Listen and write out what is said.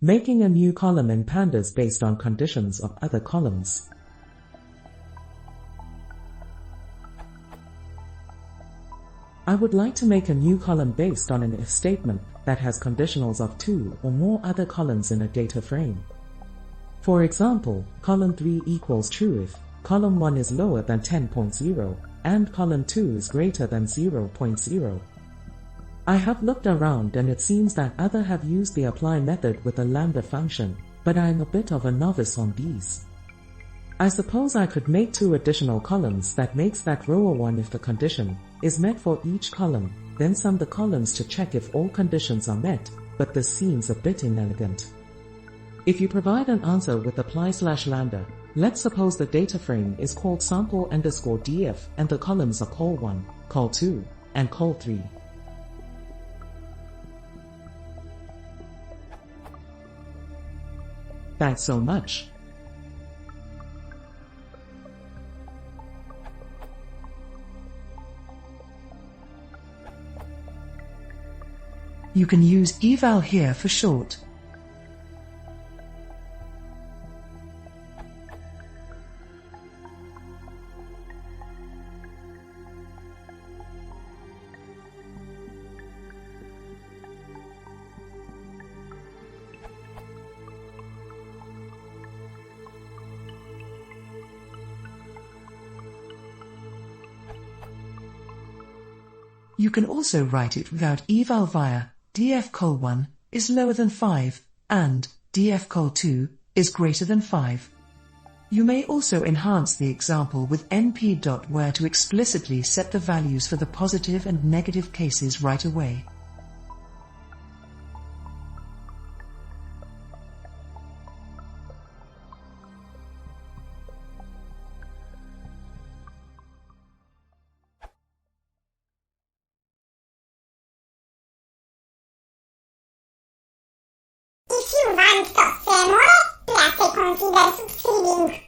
making a new column in pandas based on conditions of other columns. I would like to make a new column based on an if statement that has conditionals of 2 or more other columns in a data frame. For example, column 3 equals true if column 1 is lower than 10.0 and column 2 is greater than 0.0. I have looked around and it seems that others have used the apply method with a lambda function, but I am a bit of a novice on these. I suppose I could make 2 additional columns that makes that row 1 if the condition is met for each column, then sum the columns to check if all conditions are met, but this seems a bit inelegant. If you provide an answer with apply/lambda, let's suppose the data frame is called sample_df and the columns are col1, col2, and col3. Thanks so much. You can use eval here for short. You can also write it without eval via df col1 is lower than 5 and df col2 is greater than 5. You may also enhance the example with np.where to explicitly set the values for the positive and negative cases right away. If you want to see more, please consider subscribing.